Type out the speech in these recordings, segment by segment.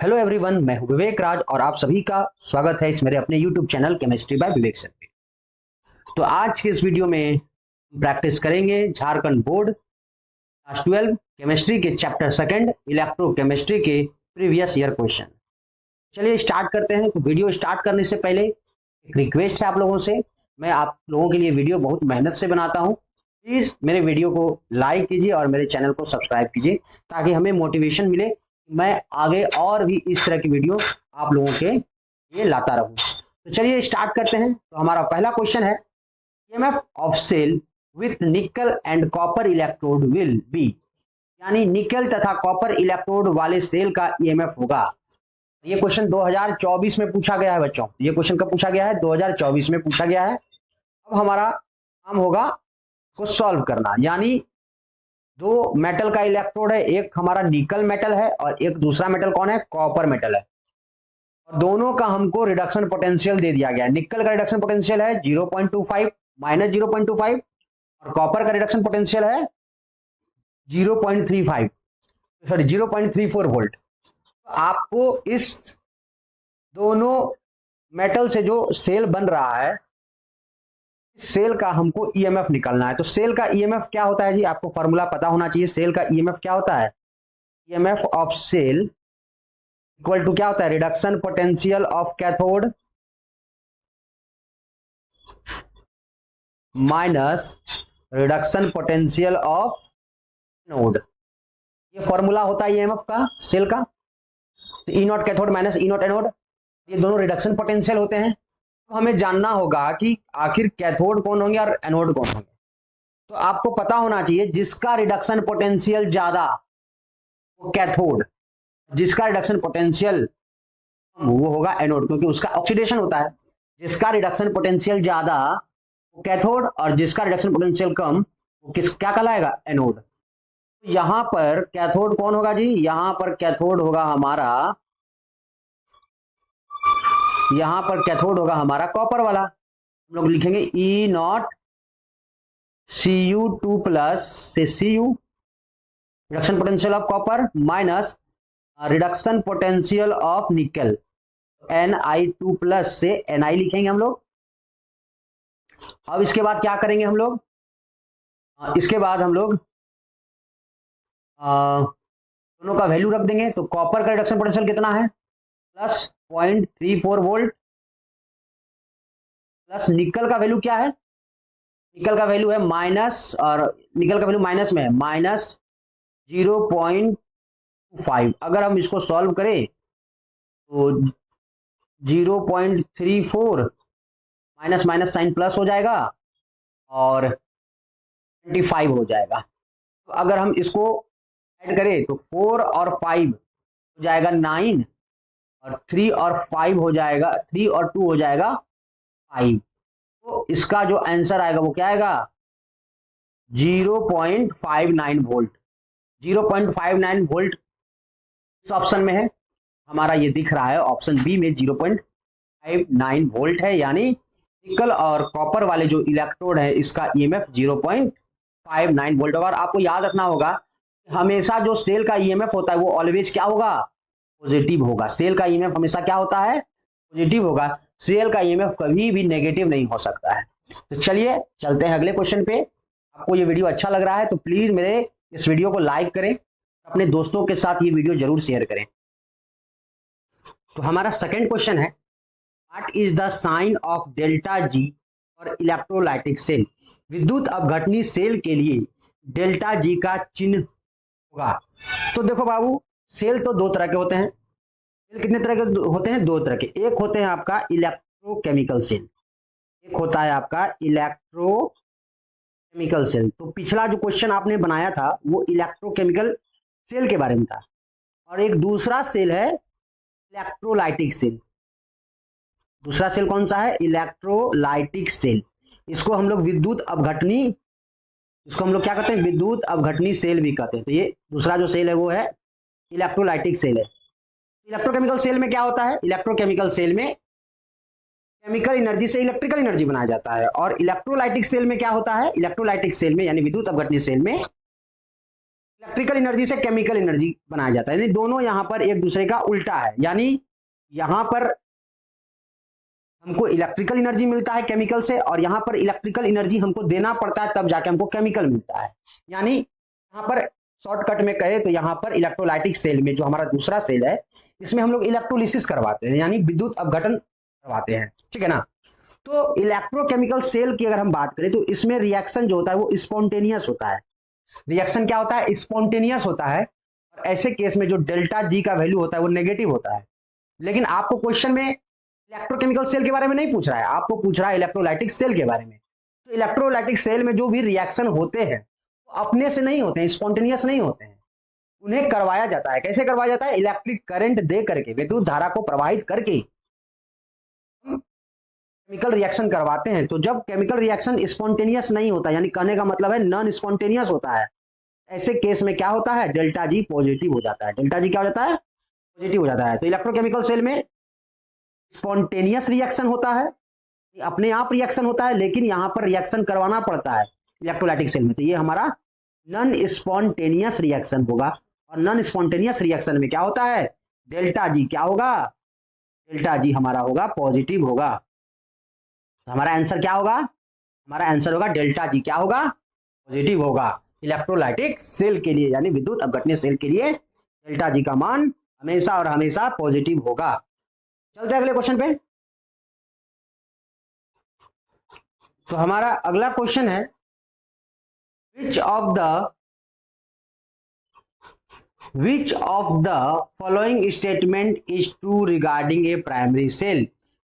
Hello everyone, मैं हूं विवेक राज और आप सभी का स्वागत है इस मेरे अपने यूट्यूब चैनल केमिस्ट्री बाय विवेक सर पे। तो आज के इस वीडियो में प्रैक्टिस करेंगे झारखंड बोर्ड क्लास 12 केमिस्ट्री के चैप्टर सेकंड इलेक्ट्रोकेमिस्ट्री के प्रीवियस ईयर क्वेश्चन। चलिए स्टार्ट करते हैं। तो वीडियो स्टार्ट करने से पहले एक रिक्वेस्ट है आप लोगों से। मैं आप लोगों के लिए वीडियो बहुत मेहनत से बनाता हूँ। प्लीज मेरे वीडियो को लाइक कीजिए और मेरे चैनल को सब्सक्राइब कीजिए ताकि हमें मोटिवेशन मिले, मैं आगे और भी इस तरह की वीडियो आप लोगों के लिए लाता रहूं। तो चलिए स्टार्ट करते हैं। तो हमारा पहला क्वेश्चन है, EMF of cell with nickel and copper electrode will be, यानी निकल तथा कॉपर इलेक्ट्रोड वाले सेल का ईएमएफ होगा। ये क्वेश्चन 2024 में पूछा गया है बच्चों। ये क्वेश्चन कब पूछा गया है? 2024 में पूछा गया है। अब हमारा काम होगा को सॉल्व करना, यानी दो मेटल का इलेक्ट्रोड है, एक हमारा निकल मेटल है और एक दूसरा मेटल कौन है? कॉपर मेटल है। और दोनों का हमको रिडक्शन पोटेंशियल दे दिया गया है। निकल का रिडक्शन पोटेंशियल है 0.25 माइनस 0.25 और कॉपर का रिडक्शन पोटेंशियल है 0.34 वोल्ट। तो आपको इस दोनों मेटल से जो सेल बन रहा है, सेल का हमको ईएमएफ निकालना है। तो सेल का ईएमएफ क्या होता है जी? आपको फॉर्मूला पता होना चाहिए। सेल का ईएमएफ क्या होता है? EMF of cell equal to क्या होता है? Reduction potential of cathode minus reduction potential of anode. ये फॉर्मूला होता है ईएमएफ का सेल का। तो E naught cathode minus E naught anode, ये दोनों रिडक्शन पोटेंशियल होते हैं। तो हमें जानना होगा कि आखिर कैथोड कौन होंगे और एनोड कौन होंगे। तो आपको पता होना चाहिए जिसका रिडक्शन पोटेंशियल ज्यादा वो कैथोड, जिसका रिडक्शन पोटेंशियल कम वो होगा एनोड, क्योंकि उसका ऑक्सीडेशन होता है। जिसका रिडक्शन पोटेंशियल ज्यादा वो कैथोड और जिसका रिडक्शन पोटेंशियल कम वो क्या कहलाएगा? एनोड। तो यहां पर कैथोड कौन होगा जी? यहां पर कैथोड होगा हमारा, यहां पर कैथोड होगा हमारा कॉपर वाला। हम लोग लिखेंगे ई नॉट Cu2 प्लस से Cu reduction potential of copper minus reduction potential of निकल Ni2 प्लस से Ni लिखेंगे हम लोग। अब इसके बाद क्या करेंगे हम लोग? इसके बाद हम लोग दोनों का वैल्यू रख देंगे। तो कॉपर का रिडक्शन पोटेंशियल कितना है? प्लस 0.34 वोल्ट प्लस निकल का वैल्यू क्या है? निकल का वैल्यू है माइनस, और निकल का वैल्यू माइनस में है माइनस 0.25। अगर हम इसको सॉल्व करें तो 0.34 माइनस माइनस साइन प्लस हो जाएगा और 25 हो जाएगा। तो अगर हम इसको ऐड करें तो 4 और 5 हो जाएगा 9 और 3 और 5 हो जाएगा, 3 और 2 हो जाएगा 5। तो इसका जो आंसर आएगा वो क्या आएगा? 0.59 वोल्ट। 0.59 वोल्ट इस ऑप्शन में है हमारा, ये दिख रहा है ऑप्शन बी में 0.59 वोल्ट है, यानी निकल और कॉपर वाले जो इलेक्ट्रोड है इसका ईएमएफ 0.59 वोल्ट होगा। और आपको याद रखना होगा हमेशा जो सेल का ईएमएफ होता है वो ऑलवेज क्या होगा? पॉजिटिव होगा। सेल का ईएमएफ हमेशा क्या होता है? पॉजिटिव होगा। सेल का ईएमएफ कभी भी नेगेटिव नहीं हो सकता है। तो चलिए चलते हैं अगले क्वेश्चन पे। आपको ये वीडियो अच्छा लग रहा है तो प्लीज मेरे इस वीडियो को लाइक करें, अपने दोस्तों के साथ ये वीडियो जरूर शेयर करें। तो हमारा सेकंड क्वेश्चन है, what is the sign of delta G और इलेक्ट्रोलाइटिक सेल? विद्युत अपघटनी सेल के लिए डेल्टा जी का चिन्ह होगा। तो देखो बाबू, सेल तो दो तरह के होते हैं। सेल कितने तरह के होते हैं? दो तरह के। एक होते हैं आपका इलेक्ट्रोकेमिकल सेल, एक होता है आपका इलेक्ट्रोकेमिकल सेल। तो पिछला जो क्वेश्चन आपने बनाया था वो इलेक्ट्रोकेमिकल सेल के बारे में था। और एक दूसरा सेल है इलेक्ट्रोलाइटिक सेल। दूसरा सेल कौन सा है? Electrolytic cell. इसको हम लोग विद्युत अपघटनी, इसको हम लोग क्या कहते हैं? विद्युत अपघटनी सेल भी कहते हैं। तो ये दूसरा जो सेल है वो है इलेक्ट्रोलाइटिक सेल है। इलेक्ट्रोकेमिकल सेल में क्या होता है? इलेक्ट्रोकेमिकल सेल में केमिकल एनर्जी से इलेक्ट्रिकल एनर्जी बनाया जाता है। और इलेक्ट्रोलाइटिक सेल में क्या होता है? इलेक्ट्रोलाइटिक सेल में यानी विद्युत अपघटनी सेल में इलेक्ट्रिकल एनर्जी से केमिकल एनर्जी बनाया जाता है, यानी दोनों यहां पर एक दूसरे का उल्टा है। यानी यहां पर हमको इलेक्ट्रिकल एनर्जी मिलता है केमिकल से, और यहां पर इलेक्ट्रिकल एनर्जी हमको देना पड़ता है तब जाके हमको केमिकल मिलता है। यानी यहां पर शॉर्टकट में कहे तो यहां पर इलेक्ट्रोलाइटिक सेल में जो हमारा दूसरा सेल है, इसमें हम लोग इलेक्ट्रोलिसिस करवाते हैं, यानी विद्युत अपघटन करवाते हैं, ठीक है ना। तो इलेक्ट्रोकेमिकल सेल की अगर हम बात करें तो इसमें रिएक्शन जो होता है वो स्पॉन्टेनियस होता है। रिएक्शन क्या होता है? स्पॉन्टेनियस होता है। और ऐसे केस में जो डेल्टा जी का वैल्यू होता है वो नेगेटिव होता है। लेकिन आपको क्वेश्चन में इलेक्ट्रोकेमिकल सेल के बारे में नहीं पूछ रहा है, आपको पूछ रहा है इलेक्ट्रोलाइटिक सेल के बारे में। तो इलेक्ट्रोलाइटिक सेल में जो भी रिएक्शन होते हैं वो अपने से नहीं होते हैं, स्पॉन्टेनियस नहीं होते हैं, उन्हें करवाया जाता है। कैसे करवाया जाता है? इलेक्ट्रिक करंट दे करके, विद्युत धारा को प्रवाहित करके केमिकल रिएक्शन करवाते हैं। तो जब केमिकल रिएक्शन स्पॉन्टेनियस नहीं होता, यानी कहने का मतलब है नॉन स्पॉन्टेनियस होता है, ऐसे केस में क्या होता है? डेल्टा जी पॉजिटिव हो जाता है। डेल्टा जी क्या हो जाता है? पॉजिटिव हो जाता है। तो इलेक्ट्रोकेमिकल सेल में स्पॉन्टेनियस रिएक्शन होता है, अपने आप रिएक्शन होता है, लेकिन यहां पर रिएक्शन करवाना पड़ता है इलेक्ट्रोलाइटिक सेल में। तो ये हमारा नॉन स्पॉन्टेनियस रिएक्शन होगा। और नॉन स्पॉन्टेनियस रिएक्शन में क्या होता है? डेल्टा जी क्या होगा? डेल्टा जी हमारा होगा पॉजिटिव होगा। तो हमारा आंसर क्या होगा? हमारा आंसर होगा डेल्टा जी क्या होगा? पॉजिटिव होगा। इलेक्ट्रोलाइटिक सेल के लिए, यानी विद्युत अपघटनीय सेल के लिए डेल्टा जी का मान हमेशा और हमेशा पॉजिटिव होगा। चलते हैं अगले क्वेश्चन पे। तो हमारा अगला क्वेश्चन है, which of the following statement is true regarding a primary cell?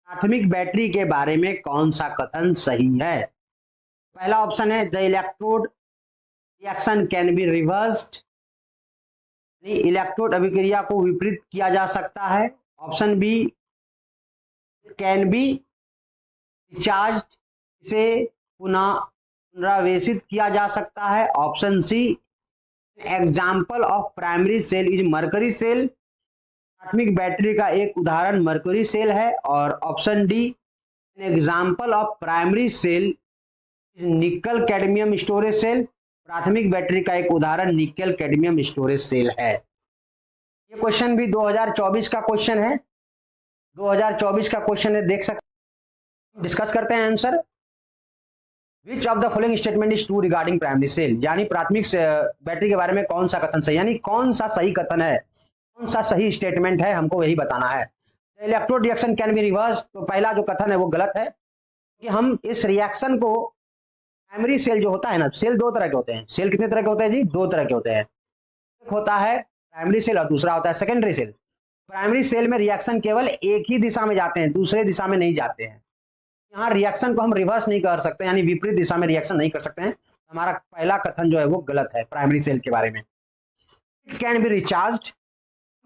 प्राथमिक बैटरी के बारे में कौन सा कथन सही है? पहला ऑप्शन है the electrode reaction can be reversed, electrode अभिक्रिया को विपरीत किया जा सकता है। Option B can be recharge, इसे पुनरावेशित किया जा सकता है। Option C example of primary cell is mercury cell, प्राथमिक बैटरी का एक उदाहरण मरकरी सेल है। और option D example of primary cell is nickel cadmium storage cell, प्राथमिक बैटरी का एक उदाहरण निकल कैडमियम स्टोरेज सेल है। ये क्वेश्चन भी 2024 का क्वेश्चन है, 2024 का क्वेश्चन है, देख सकते। डिस्कस करते हैं answer. Which of the following statement is true regarding primary cell? यानी प्राथमिक बैटरी के बारे में कौन सा कथन सही, यानी कौन सा सही कथन है, कौन सा सही स्टेटमेंट है, हमको यही बताना है। Electrode reaction can be reverse, तो पहला जो कथन है वो गलत है, कि हम इस रिएक्शन को प्राइमरी सेल जो होता है ना, सेल दो तरह के होते हैं। सेल कितने तरह के होते हैं जी? दो तरह के होते हैं। एक होता है प्राइमरी सेल और दूसरा होता है सेकेंडरी सेल। प्राइमरी सेल में रिएक्शन केवल एक ही दिशा में जाते हैं, दूसरे दिशा में नहीं जाते हैं। यहाँ रिएक्शन को हम रिवर्स नहीं कर सकते, यानी विपरीत दिशा में रिएक्शन नहीं कर सकते हैं। हमारा पहला कथन जो है वो गलत है प्राइमरी सेल के बारे में। It can be recharged,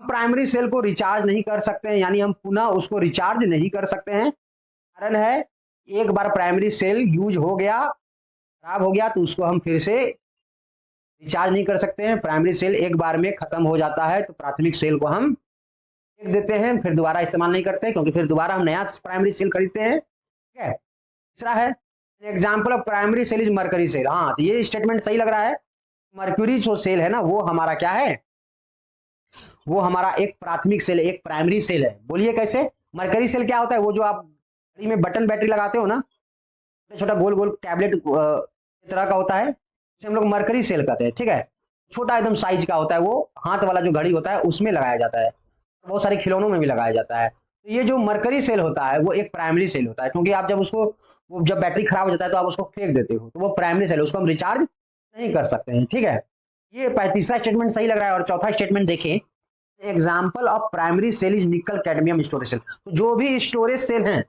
primary cell को रिचार्ज नहीं कर सकते हैं, यानी हम पुनः उसको रिचार्ज नहीं कर सकते हैं। कारण है एक बार प्राइमरी सेल यूज हो गया, खराब हो गया, तो उसको हम फिर से रिचार्ज नहीं कर सकते हैं। प्राइमरी सेल एक बार में खत्म हो जाता है, तो प्राथमिक सेल को हम फेंक देते हैं, फिर दोबारा इस्तेमाल नहीं करते, क्योंकि फिर दोबारा हम नया प्राइमरी सेल खरीदते हैं। ठीक है। तीसरा है example of primary cell is mercury cell. हाँ, तो ये स्टेटमेंट सही लग रहा है। मर्क्यूरी जो सेल है ना, वो हमारा क्या है? वो हमारा एक प्राथमिक सेल, एक प्राइमरी सेल है। बोलिए कैसे? मरकरी सेल क्या होता है? वो जो आप घड़ी में बटन बैटरी लगाते हो ना, छोटा गोल गोल टैबलेट तरह का होता है, जिसे हम लोग मरकरी सेल कहते हैं। ठीक है। छोटा एकदम साइज का होता है, वो हाथ वाला जो घड़ी होता है उसमें लगाया जाता है, बहुत सारे खिलौनों में भी लगाया जाता है। तो ये जो मरकरी सेल होता है वो एक प्राइमरी सेल होता है, क्योंकि आप जब उसको, वो जब बैटरी खराब हो जाता है तो आप उसको फेंक देते हो, तो वो प्राइमरी सेल, उसको हम रिचार्ज नहीं कर सकते हैं। ठीक है। ये तीसरा स्टेटमेंट सही लग रहा है। और चौथा स्टेटमेंट देखें, example of primary cell is nickel cadmium storage cell. तो जो भी स्टोरेज सेल हैं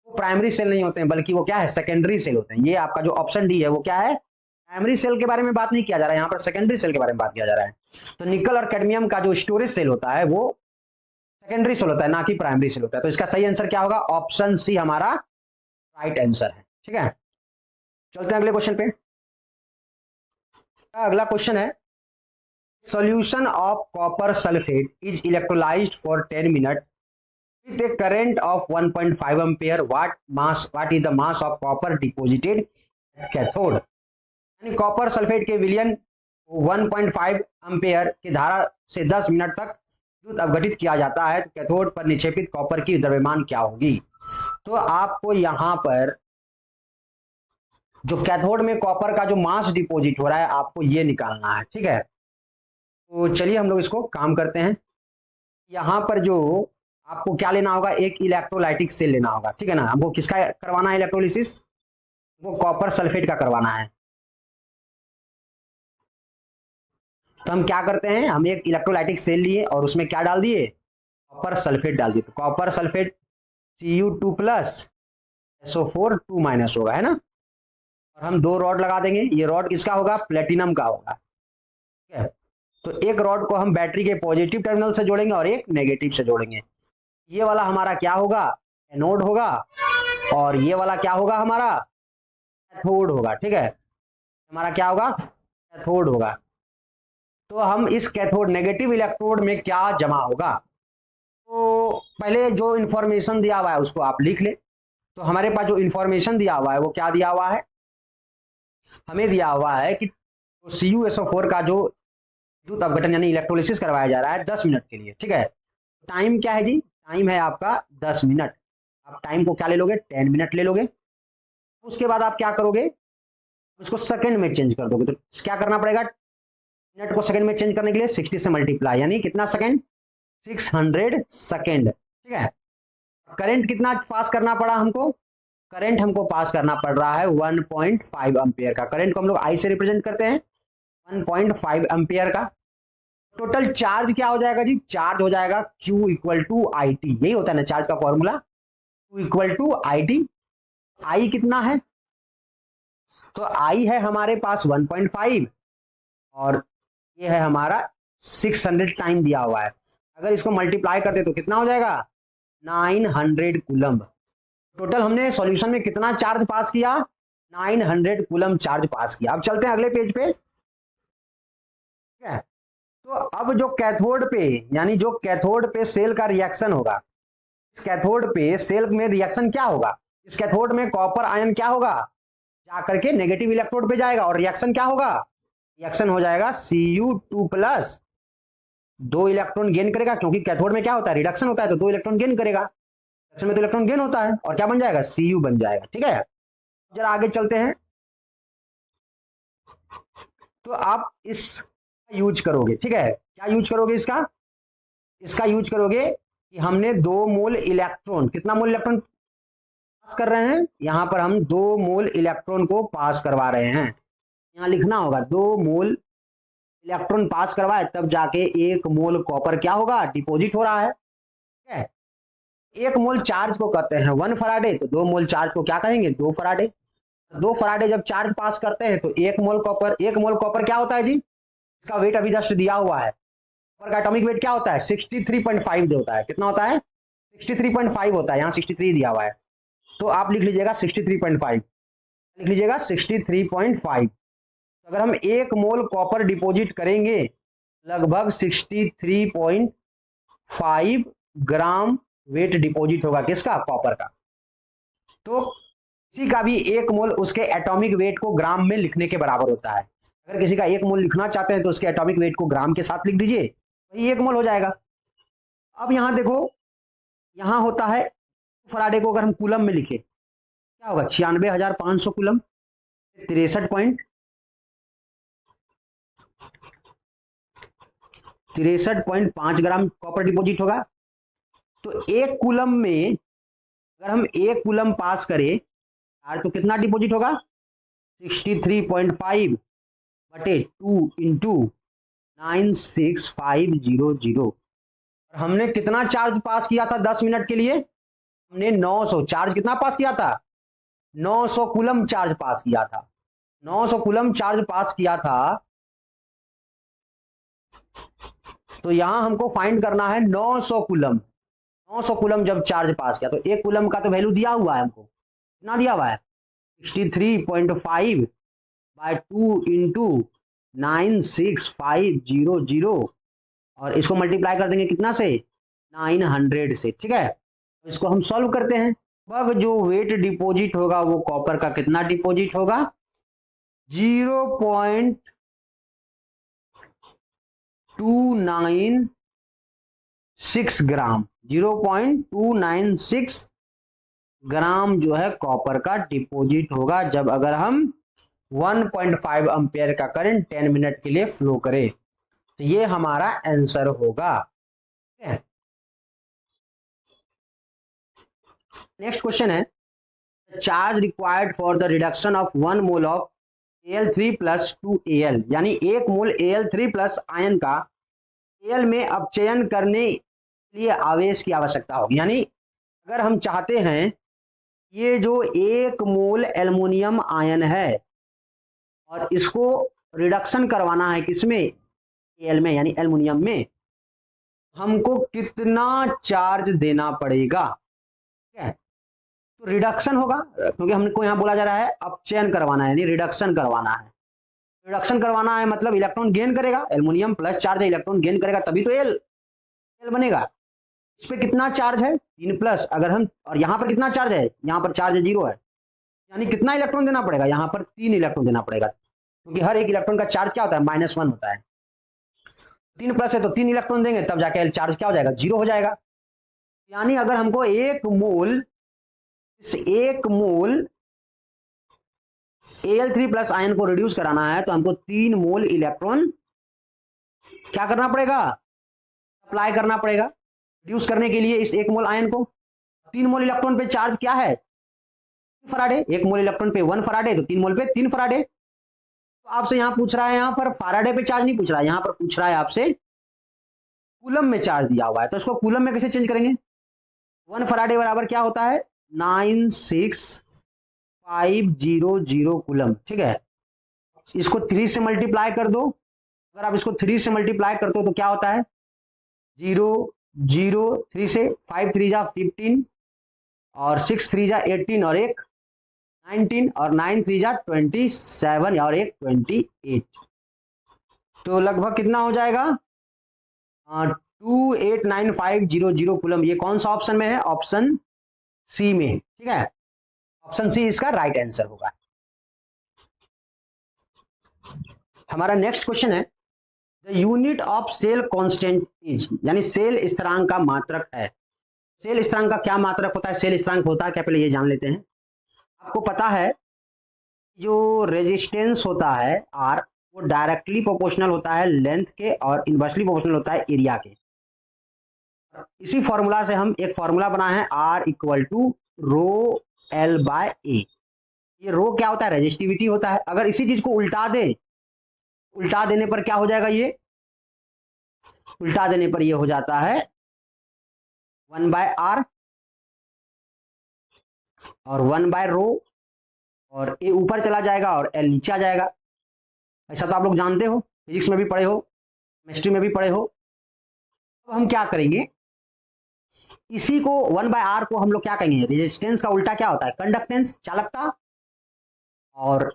वो प्राइमरी सेल नहीं होते हैं, बल्कि वो क्या है? सेकेंडरी सेल होते हैं। ये आपका जो ऑप्शन डी है वो क्या है? प्राइमरी सेल के बारे में बात नहीं किया जा रहा है, यहाँ पर सेकेंडरी सेल के बारे में बात किया जा रहा है। तो निकल और कैडमियम का जो स्टोरेज सेल होता है वो सेकेंडरी सेल होता है, ना कि प्राइमरी सेल होता है। तो इसका सही आंसर क्या होगा? ऑप्शन सी हमारा राइट आंसर है। ठीक है। चलते हैं अगले क्वेश्चन पे। अगला क्वेश्चन है, solution of copper sulphate is electrolysed for 10 minute with a current of 1.5 ampere. What is the mass of copper deposited at cathode? यानी कॉपर सल्फेट के विलयन 1.5 एम्पेयर की धारा से 10 मिनट तक विद्युत अवघटित किया जाता है तो कैथोड पर निक्षेपित कॉपर की द्रव्यमान क्या होगी। तो आपको यहां पर जो कैथोड में कॉपर का जो मास डिपॉजिट हो रहा है आपको ये निकालना है, ठीक है। तो चलिए हम लोग इसको काम करते हैं। यहां पर जो आपको क्या लेना होगा, एक इलेक्ट्रोलाइटिक सेल लेना होगा, ठीक है ना। हमको किसका करवाना है इलेक्ट्रोलिसिस, वो कॉपर सल्फेट का करवाना है। तो हम क्या करते हैं, हम एक इलेक्ट्रोलाइटिक सेल लिए और उसमें क्या डाल दिए, कॉपर सल्फेट डाल दिए। तो copper sulphate Cu2 plus SO4 2 minus होगा, है ना। और हम दो रॉड लगा देंगे, ये रॉड किसका होगा, प्लेटिनम का होगा, ठीक है। तो एक रॉड को हम बैटरी के पॉजिटिव टर्मिनल से जोड़ेंगे और एक नेगेटिव से जोड़ेंगे। ये वाला हमारा क्या होगा, एनोड होगा, और ये वाला क्या होगा, हमारा कैथोड होगा, ठीक है। हमारा क्या होगा, कैथोड होगा। तो हम इस कैथोड नेगेटिव इलेक्ट्रोड में क्या जमा होगा, तो पहले जो इंफॉर्मेशन दिया हुआ है उसको आप लिख ले। तो हमारे पास जो इंफॉर्मेशन दिया हुआ है वो क्या दिया हुआ है, हमें दिया हुआ है कि CuSO4 का जो विद्युत अपघटन यानी इलेक्ट्रोलिसिस करवाया जा रहा है 10 मिनट के लिए, ठीक है। टाइम क्या है जी, टाइम है आपका 10 मिनट। आप टाइम को क्या ले लोगे, 10 मिनट ले लोगे। उसके बाद आप क्या करोगे, इसको सेकंड में चेंज कर दोगे। तो क्या करना पड़ेगा, मिनट को सेकंड में चेंज करने के लिए 60 से मल्टीप्लाई, यानी कितना सेकंड, 600 सेकंड, ठीक है। करंट कितना पास करना पड़ा हमको, करंट हमको पास करना पड़ रहा है 1.5 एम्पियर का। करंट को हम लोग आई से रिप्रेजेंट करते हैं, 1.5 एम्पियर का। टोटल चार्ज क्या हो जाएगा जी, चार्ज हो जाएगा Q equal to I T, यही होता है ना चार्ज का formula, Q equal to I T. I कितना है, तो आई है हमारे पास 1.5 और ये है हमारा 600 टाइम दिया हुआ है। अगर इसको मल्टीप्लाई करते तो कितना हो जाएगा, 900 कूलम। टोटल हमने सॉल्यूशन में कितना चार्ज पास किया, 900 कूलम चार्ज पास किया। अब चलते हैं अगले पेज पे, ठीक है। तो अब जो कैथोड पे, यानी जो कैथोड पे सेल का रिएक्शन होगा, इस कैथोड पे सेल में रिएक्शन क्या होगा, इस कैथोड में कॉपर आयन क्या होगा, जाकर के नेगेटिव इलेक्ट्रोड पे जाएगा और रिएक्शन क्या होगा, रिएक्शन हो जाएगा Cu2 प्लस, 2 इलेक्ट्रॉन गेन करेगा, क्योंकि कैथोड में क्या होता है, रिडक्शन होता है, तो 2 इलेक्ट्रॉन गेन करेगा, रिडक्शन में तो इलेक्ट्रॉन गेन होता है, और क्या बन जाएगा, Cu बन जाएगा, ठीक है। जरा आगे चलते हैं। तो आप इस यूज करोगे, ठीक है, क्या यूज करोगे इसका, इसका यूज करोगे कि हमने 2 मोल इलेक्ट्रॉन, कितना मोल इलेक्ट्रॉन पास कर रहे हैं, यहां पर हम 2 मोल इलेक्ट्रॉन को पास करवा रहे हैं। यहां लिखना होगा 2 मोल इलेक्ट्रॉन पास करवाए तब जाके 1 मोल कॉपर क्या होगा, डिपॉजिट हो रहा है, ठीक है। 1 मोल चार्ज को कहते हैं 1 फराडे, तो 2 मोल चार्ज को क्या कहेंगे, 2 फराडे। 2 फराडे जब चार्ज पास करते हैं तो 1 मोल कॉपर, 1 मोल कॉपर क्या होता है जी, इसका वेट अभी जस्ट दिया हुआ है, कॉपर का एटॉमिक वेट क्या होता है, 63.5 होता है, कितना होता है, 63.5 होता है, यहाँ 63 दिया हुआ है, तो आप लिख लीजिएगा 63.5, लिख लीजिएगा 63.5। अगर हम 1 मोल कॉपर डिपॉजिट करेंगे लगभग 63.5 ग्राम वेट डिपॉजिट होगा, किसका, कॉपर का। तो किसी का भी 1 मोल उसके एटॉमिक वेट को ग्राम में लिखने के बराबर होता है। अगर किसी का 1 मोल लिखना चाहते हैं तो उसके एटॉमिक वेट को ग्राम के साथ लिख दीजिए, वही 1 मोल हो जाएगा। अब यहां देखो, यहां होता है फराडे को अगर हम कूलम में लिखे क्या होगा, 96,500 कूलम, 63.5 ग्राम कॉपर डिपॉजिट होगा। तो 1 कूलम में अगर हम 1 कूलम पास करें तो कितना डिपॉजिट होगा, 63.5 बटे 2 इंटू 96500। और हमने कितना चार्ज पास किया था 10 मिनट के लिए, हमने 900 चार्ज कितना पास किया था, 900 कूलम चार्ज पास किया था, 900 कूलम चार्ज पास किया था। तो यहां हमको फाइंड करना है 900 कूलम, 900 कूलम जब चार्ज पास किया तो 1 कूलम का तो वैल्यू दिया हुआ है हमको, कितना दिया हुआ है, 63.5 बाय 2 इंटू 96500, और इसको मल्टीप्लाई कर देंगे कितना से, 900 से, ठीक है। इसको हम सॉल्व करते हैं। अब जो वेट डिपॉजिट होगा वो कॉपर का कितना डिपॉजिट होगा, 0.296 ग्राम, 0.296 ग्राम जो है कॉपर का डिपॉजिट होगा जब अगर हम 1.5 एम्पियर का करंट 10 मिनट के लिए फ्लो करे। तो ये हमारा आंसर होगा। नेक्स्ट क्वेश्चन है, charge required for the reduction of 1 mole of Al3 plus 2Al, यानी 1 मोल Al3 प्लस आयन का Al में अपचयन करने के लिए आवेश की आवश्यकता होगी। यानी अगर हम चाहते हैं ये जो 1 मोल एल्युमिनियम आयन है और इसको रिडक्शन करवाना है किसमें, Al में यानी एल्युमिनियम में, हमको कितना चार्ज देना पड़ेगा। ठीक है, तो रिडक्शन होगा क्योंकि हमको यहाँ बोला जा रहा है अपचयन करवाना है, यानी रिडक्शन करवाना है। रिडक्शन करवाना है मतलब इलेक्ट्रॉन गेन करेगा, एल्युमिनियम प्लस चार्ज है, इलेक्ट्रॉन गेन करेगा तभी तो एल बनेगा। इस पे कितना चार्ज है 3 प्लस, अगर हम, और यहाँ पर कितना चार्ज है, यहाँ पर चार्ज है 0 है, यानी कितना इलेक्ट्रॉन देना पड़ेगा, यहाँ पर 3 इलेक्ट्रॉन देना पड़ेगा क्योंकि हर एक इलेक्ट्रॉन का चार्ज क्या होता है, -1 होता है। 3 प्लस है तो 3 इलेक्ट्रॉन देंगे तब जाके चार्ज क्या हो जाएगा, 0 हो जाएगा। यानी अगर हमको 1 मोल Al3 प्लस आयन को रिड्यूस कराना है तो हमको 3 मोल इलेक्ट्रॉन क्या करना पड़ेगा, अप्लाई करना पड़ेगा रिड्यूस करने के लिए इस 1 मोल आयन को। 3 मोल इलेक्ट्रॉन पे चार्ज क्या है, फराडे, 1 मोल इलेक्ट्रॉन पे 1 फराडे, तो 3 मोल पे 3 फराडे। तो आपसे यहां पूछ रहा है, यहां पर फराडे पे चार्ज नहीं पूछ रहा है, यहां पर पूछ रहा है आपसे कूलम में चार्ज दिया हुआ है, तो इसको कूलम में कैसे चेंज करेंगे। 1 फराडे बराबर क्या होता है, 96500 कूलम। ठीक है, इसको 3 से मल्टीप्लाई कर दो, अगर आप इसको 3 से मल्टीप्लाई करते हो तो क्या होता है 0 0 3 से 5 3 जा 15 और 6 3 जा 18 और एक 19 और 9 3 जा 27 और एक 28, तो लगभग कितना हो जाएगा 289500 कूलम। ये कौन सा ऑप्शन में है, ऑप्शन सी में। ठीक है, ऑप्शन सी इसका राइट आंसर होगा। हमारा नेक्स्ट क्वेश्चन है, the unit of cell constant is, यानी सेल स्थिरांक का मात्रक है। सेल स्थिरांक का क्या मात्रक होता है, सेल स्थिरांक होता है क्या, पहले ये जान लेते हैं। आपको पता है जो रेजिस्टेंस होता है आर वो डायरेक्टली प्रोपोर्शनल होता है लेंथ के और इनवर्सली प्रोपोर्शनल होता है एरिया के। इसी फॉर्मूला से हम एक फॉर्मूला बनाए हैं R equal to rho L by A. ये रो क्या होता है, रेजिस्टिविटी होता है। अगर इसी चीज को उल्टा देने पर क्या हो जाएगा, ये उल्टा देने पर ये हो जाता है 1/r और 1/रो, और ए ऊपर चला जाएगा और L नीचे आ जाएगा। ऐसा तो आप लोग जानते हो, फिजिक्स में भी पढ़े हो, केमिस्ट्री में भी पढ़े हो। अब हम क्या करेंगे, इसी को 1/r को हम लोग क्या कहेंगे, रेजिस्टेंस का उल्टा क्या होता है, कंडक्टेंस, चालकता, और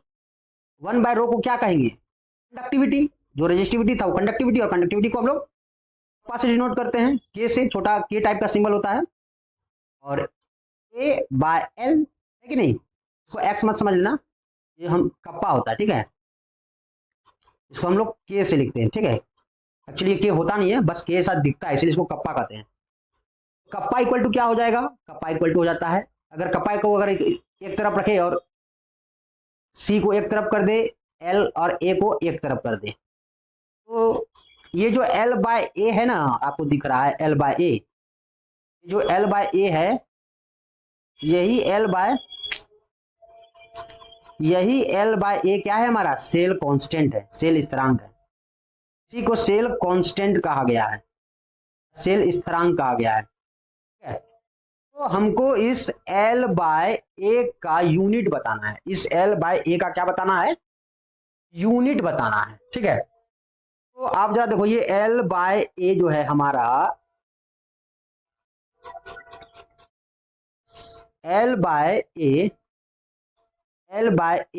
1/रो को क्या कहेंगे, कंडक्टिविटी। जो रेजिस्टिविटी था वो कंडक्टिविटी, और कंडक्टिविटी को हम लोग पास से डिनोट करते हैं के से, छोटा के टाइप का सिंबल होता है, और A/L है कि नहीं, इसको एक्स मत समझ लेना, ये हम कप्पा होता है। ठीक है, इसको हम लोग के से लिखते हैं। ठीक है, एक्चुअली ये के होता नहीं है, बस के साथ दिखता है इसलिए इसको कप्पा कहते हैं। कप्पा इक्वल टू क्या हो जाएगा, कप्पा इक्वल टू हो जाता है, अगर कप्पा को अगर एक तरफ रखे और सी को एक तरफ कर दे, एल और ए को एक तरफ कर दे, तो ये जो L/A है ना, आपको दिख रहा है L/A, जो L/A है यही L/A क्या है, हमारा सेल कांस्टेंट है, सेल स्थिरांक है। इसी को सेल कांस्टेंट कहा गया है, सेल स्थिरांक कहा गया है। ठीक है, तो हमको इस L/A का यूनिट बताना है, इस L/A का क्या बताना है, यूनिट बताना है। ठीक है, तो आप जरा देखो, ये L/A जो है हमारा, L/A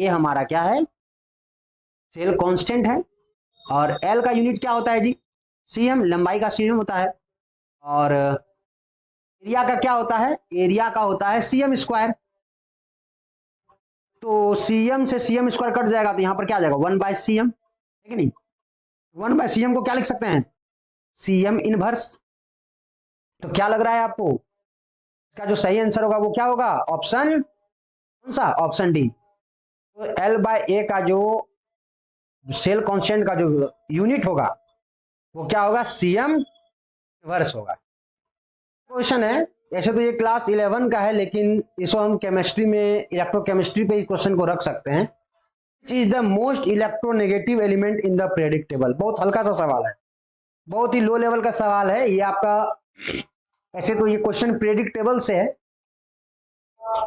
हमारा क्या है, सेल कांस्टेंट है, और L का यूनिट क्या होता है जी, सीएम, लंबाई का सीएम होता है, और एरिया का क्या होता है, एरिया का होता है सीएम स्क्वायर। तो सीएम से सीएम स्क्वायर कट जाएगा तो यहां पर क्या आ जाएगा 1/cm, है कि नहीं। 1/cm को क्या लिख सकते हैं, Cm इनवर्स। तो क्या लग रहा है आपको, इसका जो सही आंसर होगा वो क्या होगा, ऑप्शन कौन सा, ऑप्शन डी। तो L/A का जो सेल कांस्टेंट का जो यूनिट होगा वो क्या होगा, Cm इनवर्स होगा। क्वेश्चन है, ऐसे तो ये क्लास 11 का है, लेकिन इसको हम केमिस्ट्री में, इलेक्ट्रोकेमिस्ट्री पे इस क्वेश्चन को रख सकते हैं। Is the most electronegative element in the periodic table. बहुत हल्का सा सवाल है, बहुत ही लो लेवल का सवाल है ये आपका। ऐसे तो ये क्वेश्चन पीरियोडिक टेबल से है,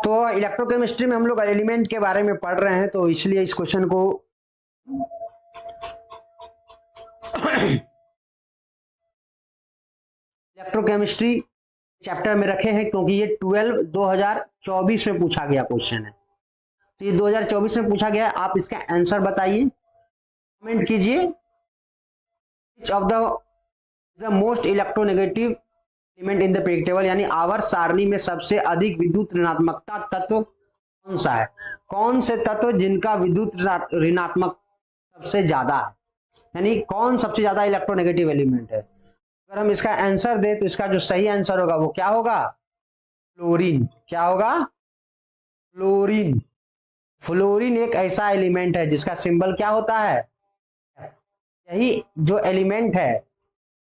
तो इलेक्ट्रोकेमिस्ट्री में हम लोग एलिमेंट के बारे में पढ़ रहे हैं, तो इसलिए इस क्वेश्चन को इलेक्ट्रोकेमिस्ट्री चैप्टर में रखे हैं, क्योंकि ये 2024 में पूछा गया क्वेश्चन है। तो ये 2024 में पूछा गया, आप इसका आंसर बताइए, कमेंट कीजिए। Which of the most electronegative element in the periodic table, यानी आवर्त सारणी में सबसे अधिक विद्युत ऋणात्मकता तत्व कौन सा है, कौन से तत्व जिनका विद्युत ऋणात्मक सबसे ज्यादा है, यानी कौन सबसे ज्यादा इलेक्ट्रोनेगेटिव एलिमेंट है। अगर हम इसका आंसर दे तो इसका जो सही आंसर होगा वो क्या होगा, फ्लोरीन। क्या होगा, फ्लोरीन। फ्लोरीन एक ऐसा एलिमेंट है जिसका सिंबल क्या होता है, यही जो एलिमेंट है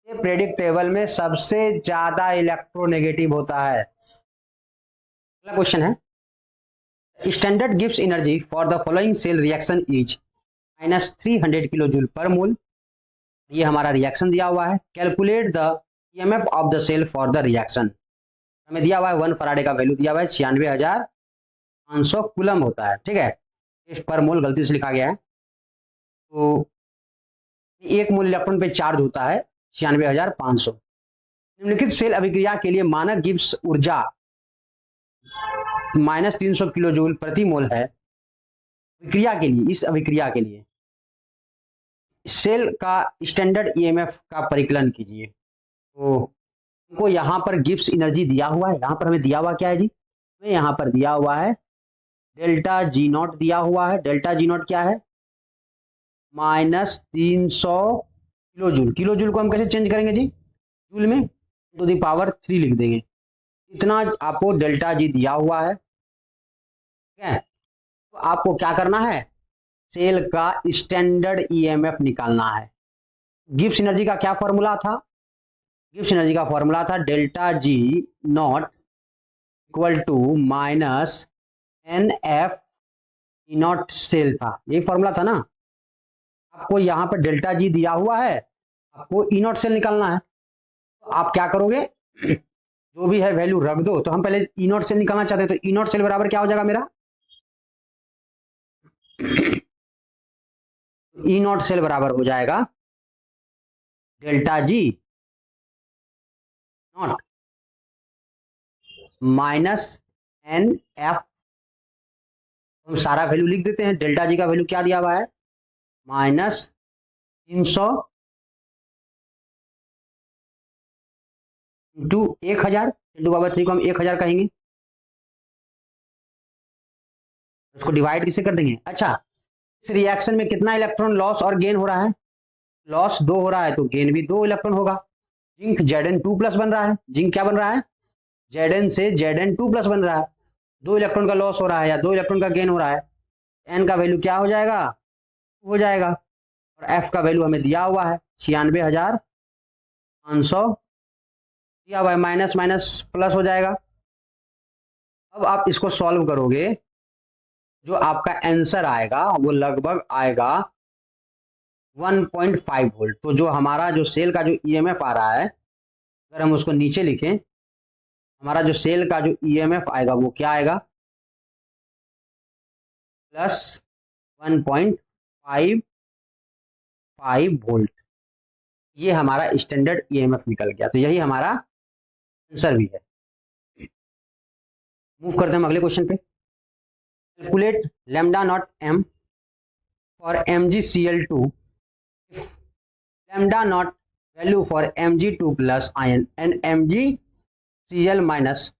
ये पीरियोडिक टेबल में सबसे ज्यादा इलेक्ट्रोनेगेटिव होता है। अगला क्वेश्चन है, स्टैंडर्ड गिव्स energy for the following cell reaction is -300 kilo joule per mole. ये हमारा रिएक्शन दिया हुआ है। Calculate the EMF of the cell for the reaction. हमें दिया हुआ है 1 फराडे का वैल्यू दिया हुआ है 96,500 कूलम होता है, ठीक है। इस पर मोल गलती से लिखा गया है, तो 1 मोल इलेक्ट्रॉन पे चार्ज होता है 96,500। निम्नलिखित सेल अभिक्रिया के लिए मानक गिब्स ऊर्जा -300 किलो जूल प्रति मोल है। अभिक्रिया के लिए, इस अभिक्रिया के लिए सेल का स्टैंडर्ड ईएमएफ का परिकलन कीजिए। तो हमको यहाँ पर गिब्स एनर्जी दिया हुआ है, यहाँ पर हमें दिया हुआ क्या है जी, हमें यहाँ पर दिया हुआ है डेल्टा जी नॉट दिया हुआ है। डेल्टा जी नॉट क्या है, -300 किलो जूल। किलो जूल को हम कैसे चेंज करेंगे जी, जूल में टू द पावर 3 लिख देंगे। इतना आपको डेल्टा जी दिया हुआ है, ठीक है। तो आपको क्या करना है, सेल का स्टैंडर्ड ईएमएफ निकालना है। गिब्स एनर्जी का क्या फॉर्मूला था, गिब्स एनर्जी का फॉर्मूला था delta G naught equal to -NF E naught cell था, यही फॉर्मूला था ना। आपको यहाँ पर डेल्टा जी दिया हुआ है, आपको ई नॉट सेल निकालना है। तो आप क्या करोगे, जो भी है वैल्यू रख दो। तो हम पहले ई नॉट सेल निकालना चाहते हैं, तो ई नॉट सेल बराबर क्या हो जाएगा मेरा, ई नॉट सेल बराबर हो जाएगा डेल्टा जी नॉट -NF। हम सारा वैल्यू लिख देते हैं। डेल्टा जी का वैल्यू क्या दिया हुआ है, -300 इंटू 1000, 10⁻³ को हम 1000 कहेंगे। इसको डिवाइड किसे कर देंगे, अच्छा इस रिएक्शन में कितना इलेक्ट्रॉन लॉस और गेन हो रहा है, लॉस 2 हो रहा है, तो गेन भी 2 इलेक्ट्रॉन होगा। जिंक Zn2+ बन रहा है, जिंक क्या बन रहा है, Zn से Zn2+ बन रहा है। 2 इलेक्ट्रॉन का लॉस हो रहा है या 2 इलेक्ट्रॉन का गेन हो रहा है। एन का वैल्यू क्या हो जाएगा, हो जाएगा। और एफ का वैल्यू हमें दिया हुआ है 96,500 दिया हुआ है, माइनस माइनस प्लस हो जाएगा। अब आप इसको सॉल्व करोगे, जो आपका आंसर आएगा वो लगभग आएगा 1.5 वोल्ट। तो जो हमारा जो सेल का जो ईएमएफ आ रहा है, अगर हम उसको नीचे लिखें, हमारा जो सेल का जो ईएमएफ आएगा वो क्या आएगा, +1.55 वोल्ट। ये हमारा स्टैंडर्ड ईएमएफ निकल गया। तो यही हमारा आंसर भी है। मूव करते हैं हम अगले क्वेश्चन पे। Calculate lambda naught M for MgCl2 if lambda not value for Mg2+ ion and MgCl minus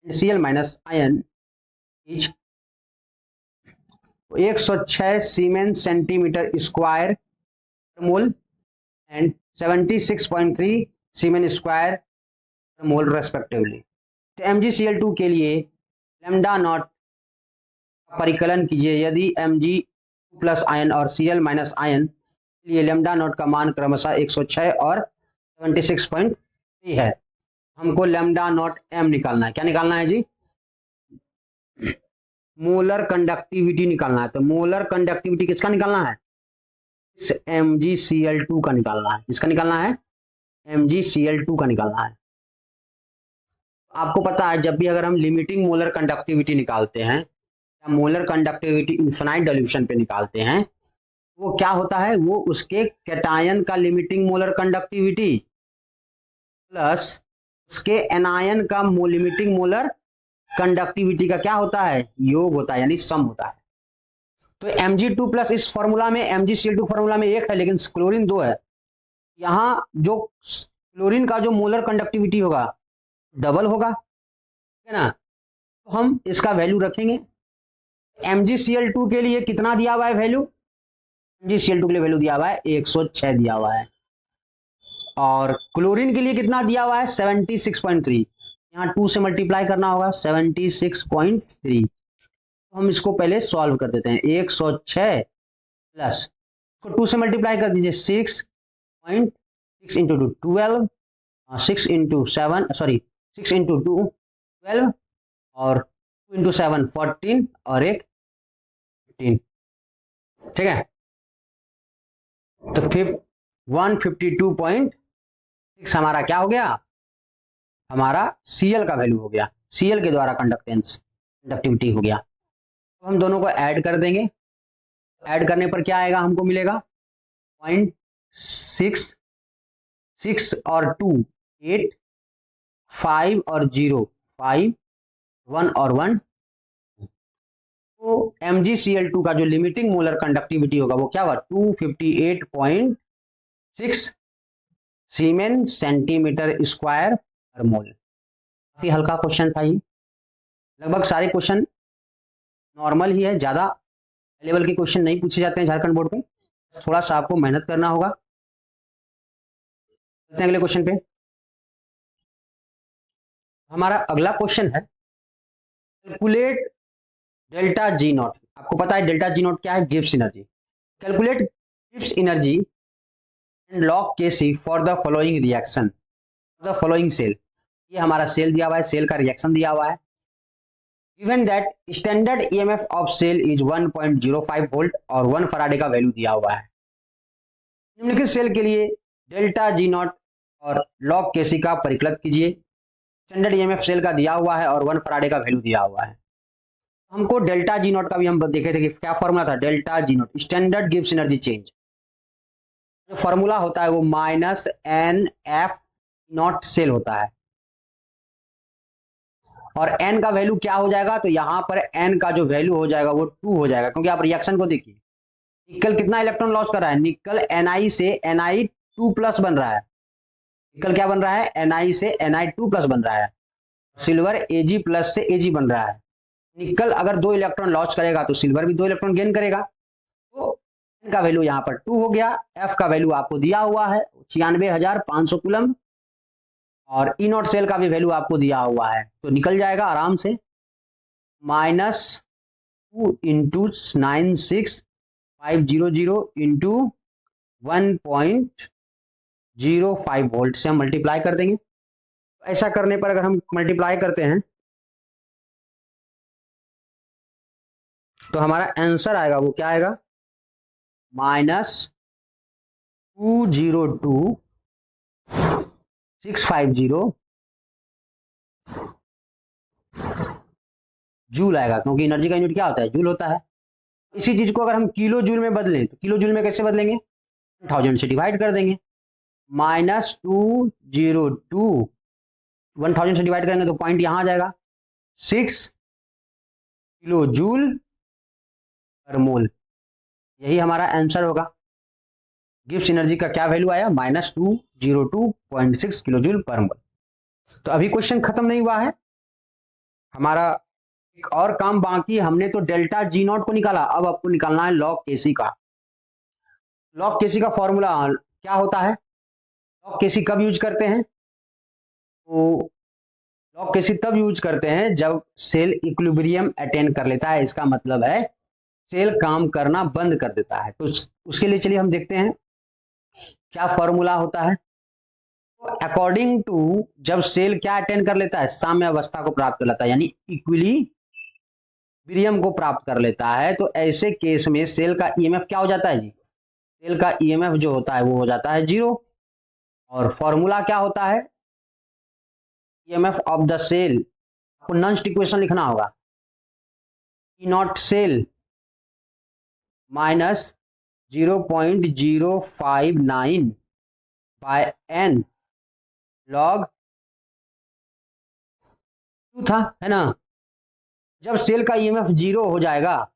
Cl minus ion is 106 siemens centimetre square mole and 76.3 siemens square mole respectively. तो MgCl2 के लिए lambda naught परिकलन कीजिए यदि Mg plus ion और Cl minus ion के लिए lambda naught का मान क्रमशः 106 और 76.3 है। हमको लैम्डा नॉट M निकालना है। क्या निकालना है जी? मोलर कंडक्टिविटी निकालना है। तो मोलर कंडक्टिविटी किसका निकालना है? MgCl2 का निकालना है। किसका निकालना है? MgCl2 का निकालना है। आपको पता है जब भी अगर हम लिमिटिंग मोलर कंडक्टिविटी निकालते हैं या मोलर कंडक्टिविटी इनफिनाइट सॉल्यूशन पे निकालते हैं, वो क्या होता है? वो उसके कैटायन का लिमिटिंग मोलर कंडक्टिविटी प्लस उसके एनायन का लिमिटिंग मोलर कंडक्टिविटी का क्या होता है? योग होता है, यानी सम होता है। तो Mg2 प्लस इस फॉर्मूला में MgCl2 फॉर्मूला में 1 है लेकिन क्लोरीन 2 है। यहां जो क्लोरीन का जो मोलर कंडक्टिविटी होगा डबल होगा, है ना? तो हम इसका वैल्यू रखेंगे। MgCl2 के लिए कितना दिया हुआ है वैल्यू? MgCl2 के लिए वैल्यू दिया हुआ है 106 दिया हुआ है। और क्लोरीन के लिए कितना दिया हुआ है? 76.3। यहाँ 2 से मल्टीप्लाई करना होगा 76.3। तो हम इसको पहले सॉल्व कर देते हैं। 106 प्लस 2 से मल्टीप्लाई कर दीजिए 6.6 इंटू 2 12, 6 इंटू 7 सॉरी 6 इंटू 2 12 और 2 इंटू 7 14 और एक 15। ठीक है, तो 152.6 हमारा क्या हो गया? हमारा Cl का वैल्यू हो गया। Cl के द्वारा कंडक्टिविटी हो गया। तो हम दोनों को ऐड कर देंगे। ऐड करने पर क्या आएगा? हमको मिलेगा 0.6 6 और 2 8 5 और 0 5 1 और 1। तो MgCl2 का जो लिमिटिंग मोलर कंडक्टिविटी होगा वो क्या होगा? 258.6 सीमेन सेंटीमीटर स्क्वायर पर मोल। काफी हल्का क्वेश्चन था ये। लगभग सारे क्वेश्चन नॉर्मल ही है, ज्यादा लेवल के क्वेश्चन नहीं पूछे जाते हैं झारखंड बोर्ड पे। थोड़ा सा आपको मेहनत करना होगा। चलते हैं अगले क्वेश्चन पे। हमारा अगला क्वेश्चन है कैलकुलेट डेल्टा जी नॉट। आपको पता है डेल्टा जी नॉट क्या है? Gibbs energy. Calculate Gibbs energy and log KC for the following reaction the following cell. ये हमारा सेल दिया हुआ है, सेल का रिएक्शन दिया हुआ है। Given that standard EMF of cell is 1.05 volt और 1 फराडे का वैल्यू दिया हुआ है। निम्नलिखित सेल के लिए डेल्टा जी नॉट और लॉग केसी का परिकलित कीजिए। स्टैंडर्ड ईएमएफ सेल का दिया हुआ है और 1 फराडे का वैल्यू दिया हुआ है। हमको डेल्टा जी नॉट का भी हम देखे थे कि क्या फॉर्मूला था? Delta G naught standard Gibbs energy change. जो फॉर्मूला होता है वो minus N F naught cell होता है। और एन का वैल्यू क्या हो जाएगा? तो यहां पर एन का जो वैल्यू हो जाएगा वो 2 हो जाएगा, क्योंकि आप रिएक्शन को देखिए। निकल कितना इलेक्ट्रॉन लॉस कर रहा है? निकल Ni से Ni2 प्लस बन रहा है। निकल क्या बन रहा है? Ni से Ni2 प्लस बन रहा है। सिल्वर Ag प्लस से Ag बन रहा है। निकल अगर 2 इलेक्ट्रॉन लॉस करेगा तो सिल्वर भी 2 इलेक्ट्रॉन गेन करेगा। तो एन का वैल्यू यहाँ पर 2 हो गया। एफ का वैल्यू आपको दिया हुआ है 96,500 कूलम और ई नॉट सेल का भी वैल्यू आपको दिया हुआ है। तो निकल जाएगा आराम से -2 इंटू 96500 इंटू 1.05 वोल्ट से हम मल्टीप्लाई कर देंगे। ऐसा करने पर अगर हम मल्टीप्लाई करते हैं तो हमारा आंसर आएगा वो क्या आएगा? -202,650 जूल आएगा, क्योंकि एनर्जी का यूनिट क्या होता है? जूल होता है। इसी चीज को अगर हम किलो जूल में बदलें तो किलो जूल में कैसे बदलेंगे? 1000 से डिवाइड कर देंगे। -202 1000 से डिवाइड करेंगे तो पॉइंट यहां आ जाएगा 6 किलो जूल पर मोल। यही हमारा आंसर होगा। गिब्स एनर्जी का क्या वैल्यू आया? -202.6 किलो जूल पर मोल। तो अभी क्वेश्चन खत्म नहीं हुआ है, हमारा एक और काम बाकी है। हमने तो डेल्टा जी नॉट को निकाला, अब आपको निकालना है लॉग केसी का। लॉग केसी का फॉर्मूला क्या होता है? लॉग केसी कब यूज करते हैं? तो लॉग केसी तब यूज करते हैं जब सेल इक्विलिब्रियम अटेन कर लेता है। इसका मतलब है सेल काम करना बंद कर देता है। तो उसके लिए चलिए हम देखते हैं क्या फॉर्मूला होता है। तो अकॉर्डिंग टू, जब सेल क्या अटेन कर लेता है, साम्य अवस्था को प्राप्त कर लेता है, यानी इक्विलिब्रियम को प्राप्त कर लेता है, तो ऐसे केस में सेल का ईएमएफ क्या हो जाता है जी? सेल का ईएमएफ जो होता है वो हो जाता है 0। और फॉर्मूला क्या होता है? ईएमएफ ऑफ द सेल, आपको नॉन इक्वेशन लिखना होगा। E naught cell minus 0.059 by n log Q था, है ना। जब सेल का ईएमएफ 0 हो जाएगा,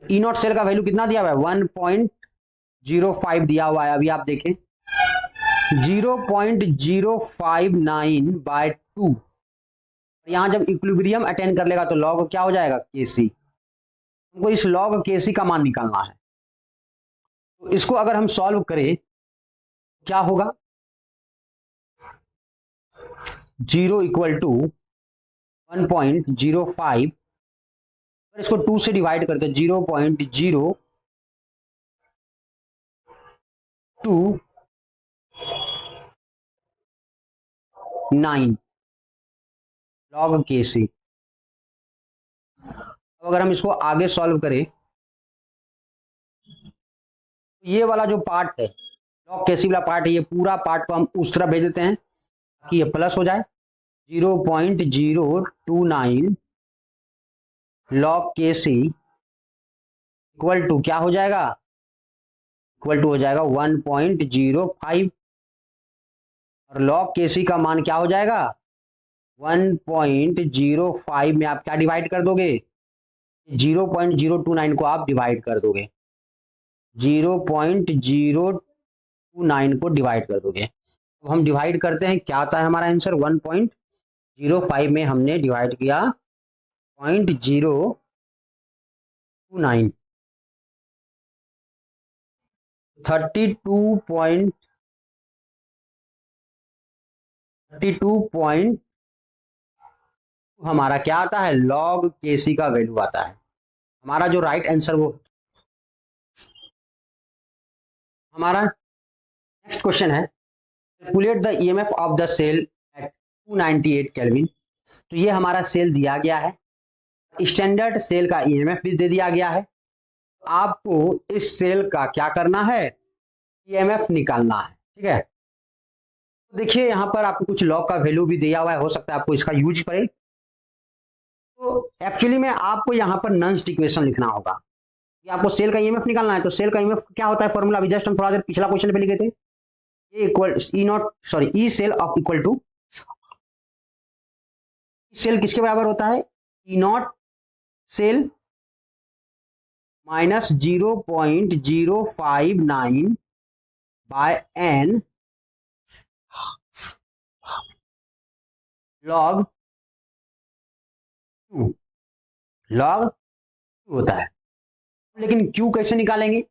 ई नॉट सेल का वैल्यू कितना दिया हुआ है? 1.05 दिया हुआ है। अभी आप देखें 0.059 बाय 2, यहां जब इक्विलिब्रियम अटेन कर लेगा तो लॉग क्या हो जाएगा? केसी। हमको इस लॉग केसी का मान निकालना है। तो इसको अगर हम सॉल्व करें क्या होगा? 0 इक्वल टू 1.05, अगर इसको 2 से डिवाइड करते हैं 0.029 लॉग केसी। अगर हम इसको आगे सॉल्व करें, ये वाला जो पार्ट है लॉग केसी वाला पार्ट है, ये पूरा पार्ट को हम उस तरफ भेज देते हैं ताकि ये प्लस हो जाए। 0.029 लॉग केसी इक्वल टू क्या हो जाएगा? इक्वल टू हो जाएगा 1.05, और लॉग केसी का मान क्या हो जाएगा? 1.05 में आप क्या डिवाइड कर दोगे? 0.029 को आप डिवाइड कर दोगे, 0.029 को डिवाइड कर दोगे। अब हम डिवाइड करते हैं, क्या आता है हमारा आंसर? 1.05 में हमने डिवाइड किया 0.029, 32.32 हमारा क्या आता है? लॉग केसी का वैल्यू आता है। हमारा जो राइट आंसर वो हमारा नेक्स्ट क्वेश्चन है, calculate the EMF of the cell at 298 kelvin. तो ये हमारा सेल दिया गया है, स्टैंडर्ड सेल का ईएमएफ भी दे दिया गया है। आपको इस सेल का क्या करना है? ईएमएफ निकालना है, ठीक है। देखिए यहाँ पर आपको कुछ लॉग का वैल्यू भी दिया हुआ है, हो सकता है आपको इसका यूज पड़े। तो एक्चुअली में आपको यहाँ पर नॉन इक्वेशन लिखना होगा कि आपको सेल का ईएमएफ निकालना है। तो सेल का ईएमएफ क्या होता है? फॉर्मूला अभी जस्ट हम थोड़ा देर पिछला क्वेश्चन पे लिखे थे, A equal E naught sorry E cell of equal to, cell किसके बराबर होता है? E naught cell minus 0.059 by n log Q, log Q होता है। लेकिन Q कैसे निकालेंगे?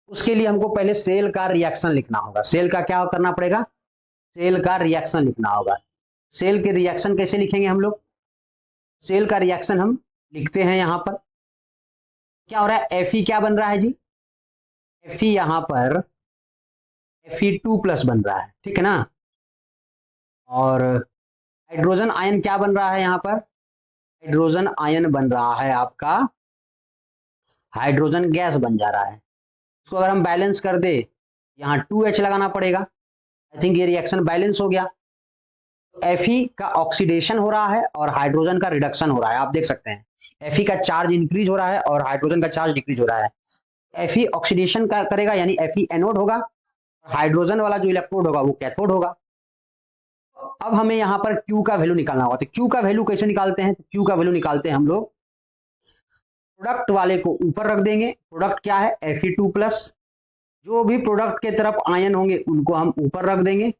उसके लिए हमको पहले सेल का रिएक्शन लिखना होगा। सेल का क्या करना पड़ेगा? सेल का रिएक्शन लिखना होगा। सेल के रिएक्शन कैसे लिखेंगे हम लोग? सेल का रिएक्शन हम लिखते हैं यहां पर, क्या हो रहा है? Fe क्या बन रहा है जी? Fe यहां पर Fe2+ बन रहा है, ठीक है ना। और हाइड्रोजन आयन क्या बन रहा है यहां पर? हाइड्रोजन आयन बन रहा है आपका, हाइड्रोजन गैस बन जा रहा है। इसको अगर हम बैलेंस कर दे, यहाँ 2H लगाना पड़ेगा। आई थिंक ये रिएक्शन बैलेंस हो गया। Fe का ऑक्सीडेशन हो रहा है और हाइड्रोजन का रिडक्शन हो रहा है। आप देख सकते हैं Fe का चार्ज इंक्रीज हो रहा है और हाइड्रोजन का चार्ज डिक्रीज हो रहा है। Fe ऑक्सीडेशन का करेगा, यानी Fe एनोड होगा, हाइड्रोजन वाला जो इलेक्ट्रोड होगा वो कैथोड होगा। अब हमें यहाँ पर Q का वैल्यू निकालना होगा। तो Q का वैल्यू कैसे निकालते हैं? Q का वैल्यू निकालते हैं हम लोग, प्रोडक्ट वाले को ऊपर रख देंगे। प्रोडक्ट क्या है? Fe2+। जो भी प्रोडक्ट के तरफ आयन होंगे उनको हम ऊपर रख देंगे,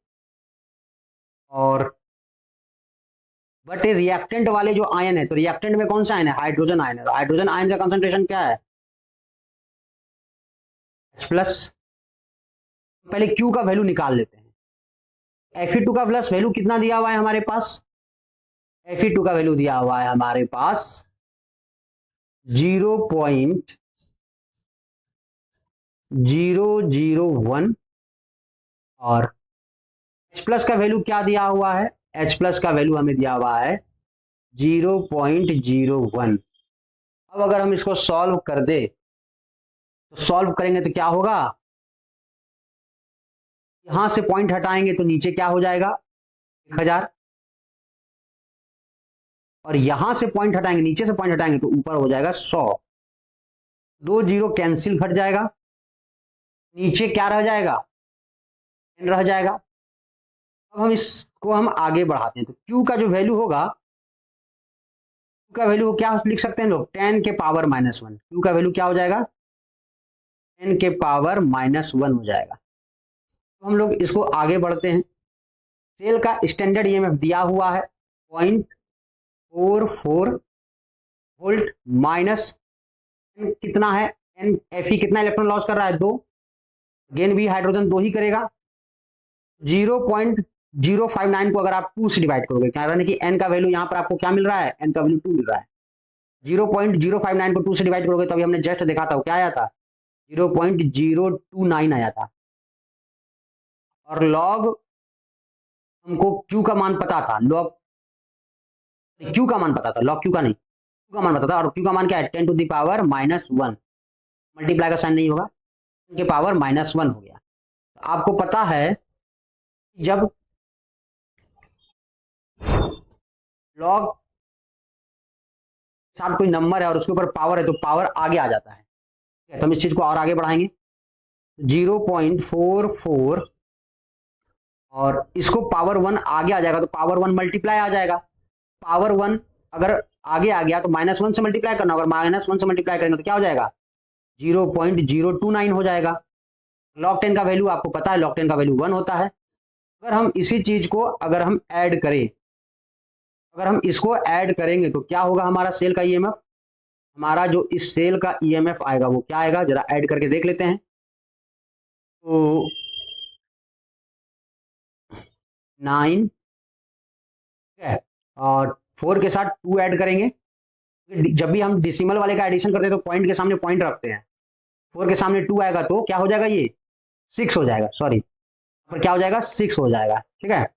और बट रिएक्टेंट वाले जो आयन है, तो रिएक्टेंट में कौन सा आयन है? हाइड्रोजन आयन है। हाइड्रोजन आयन का कंसंट्रेशन क्या है? H+। पहले Q का वैल्यू निकाल लेते हैं। Fe2 का प्लस वैल्यू कितना दिया हुआ है हमारे पास? Fe2 का वैल्यू दिया हुआ है हमारे पास 0.001 और H प्लस का वैल्यू क्या दिया हुआ है? H प्लस का वैल्यू हमें दिया हुआ है 0.01। अब अगर हम इसको सॉल्व कर दे तो सॉल्व करेंगे तो क्या होगा? यहां से पॉइंट हटाएंगे तो नीचे क्या हो जाएगा? 1000 और यहां से पॉइंट हटाएंगे, नीचे से पॉइंट हटाएंगे तो ऊपर हो जाएगा 100। 2 जीरो कैंसिल हट जाएगा, नीचे क्या रह जाएगा? 10 रह जाएगा। अब हम इसको हम आगे बढ़ाते हैं तो Q का जो वैल्यू होगा, Q का वैल्यू क्या लिख सकते हैं लोग? 10 के पावर -1। Q का वैल्यू क्या हो जाएगा? 10 के पावर -1 हो जाएगा। तो हम लोग इसको आगे बढ़ते हैं। सेल का स्टैंडर्ड ईएमएफ दिया हुआ है 0.44 वोल्ट माइनस कितना है? Fe कितना इलेक्ट्रॉन लॉस कर रहा है? 2। गेन भी हाइड्रोजन 2 ही करेगा। 0.059 को अगर आप 2 से डिवाइड करोगे, क्या यानी कि n का वैल्यू यहाँ पर आपको क्या मिल रहा है? n का वैल्यू 2 मिल रहा है। 0.059 को 2 से डिवाइड करोगे तो अभी हमने जस्ट देखा था, क्या आया था? 0.029 आया था। और लॉग हमको Q का मान पता था, लॉग Q का मान पता था, लॉग Q का नहीं, Q का मान पता था। और Q का मान क्या है? 10 टू द पावर -1। मल्टीप्लाई का साइन नहीं होगा, 10 के पावर -1 हो गया। तो आपको पता है जब लॉग साथ कोई नंबर है और उसके ऊपर पावर है तो पावर आगे आ जाता है। तो हम इस चीज को और आगे बढ़ाएंगे, 0.44 और इसको पावर 1 आगे आ जाएगा तो पावर 1 मल्टीप्लाई आ जाएगा। पावर 1 अगर आगे आ गया तो -1 से मल्टीप्लाई करना, अगर -1 से मल्टीप्लाई करेंगे तो क्या हो जाएगा? 0.029 हो जाएगा। लॉग 10 का वैल्यू आपको पता है, लॉग 10 का वैल्यू 1 होता है। अगर हम इसी चीज को अगर हम ऐड करें, अगर हम इसको ऐड करेंगे तो क्या होगा हमारा सेल का ईएमएफ? हमारा जो इस सेल का ईएमएफ आएगा वो क्या आएगा? जरा ऐड करके देख लेते हैं। तो 9 है और 4 के साथ 2 ऐड करेंगे। जब भी हम डिसिमल वाले का एडिशन करते हैं तो पॉइंट के सामने पॉइंट रखते हैं। 4 के सामने 2 आएगा तो क्या हो जाएगा? ये 6 हो जाएगा, सॉरी पर क्या हो जाएगा? 6 हो जाएगा, ठीक है।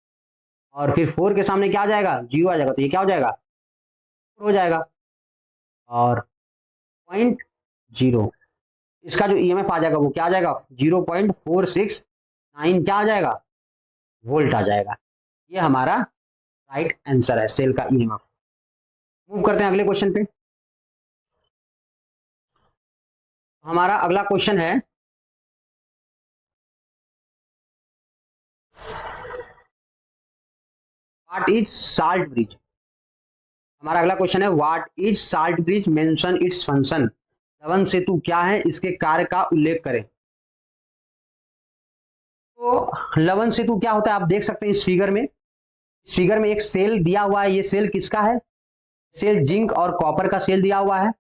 और फिर 4 के सामने क्या आ जाएगा? 0 आ जाएगा तो ये क्या हो जाएगा? 4 हो जाएगा। और 0.0 इसका जो ईएमएफ आ जाएगा वो क्या आ जाएगा? 0.469 क्या आ जाएगा? वोल्ट आ जाएगा। ये हमारा राइट आंसर है सेल का ईएमएफ। मूव करते हैं अगले क्वेश्चन पे। हमारा अगला क्वेश्चन है व्हाट इज साल्ट ब्रिज। हमारा अगला क्वेश्चन है what is salt bridge, mention its function. लवण सेतु क्या है, इसके कार्य का उल्लेख करें। तो लवण सेतु क्या होता है आप देख सकते हैं इस फिगर में। इस फिगर में एक सेल दिया हुआ है, ये सेल किसका है? सेल जिंक और कॉपर का सेल दिया हुआ है।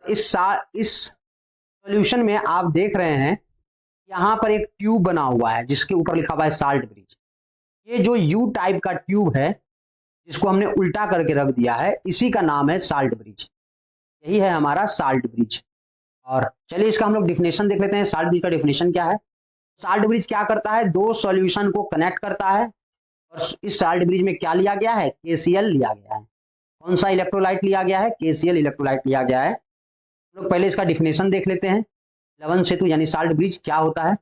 इस सॉल्यूशन में आप देख रहे हैं यहां पर एक ट्यूब बना हुआ है जिसके ऊपर लिखा हुआ है साल्ट ब्रिज। ये जो यू टाइप का ट्यूब है जिसको हमने उल्टा करके रख दिया है, इसी का नाम है साल्ट ब्रिज। यही है हमारा साल्ट ब्रिज। और चलिए इसका हम लोग डिफिनेशन देख लेते हैं। साल्ट ब्रिज का डिफिनेशन क्या है? साल्ट ब्रिज क्या करता है? दो सॉल्यूशन को कनेक्ट करता है। और इस साल्ट ब्रिज में क्या लिया गया है? KCl लिया गया है। कौन सा इलेक्ट्रोलाइट लिया गया है? KCl इलेक्ट्रोलाइट लिया गया है। हम लोग पहले इसका डिफिनेशन देख लेते हैं। लवण सेतु यानी साल्ट ब्रिज क्या होता है?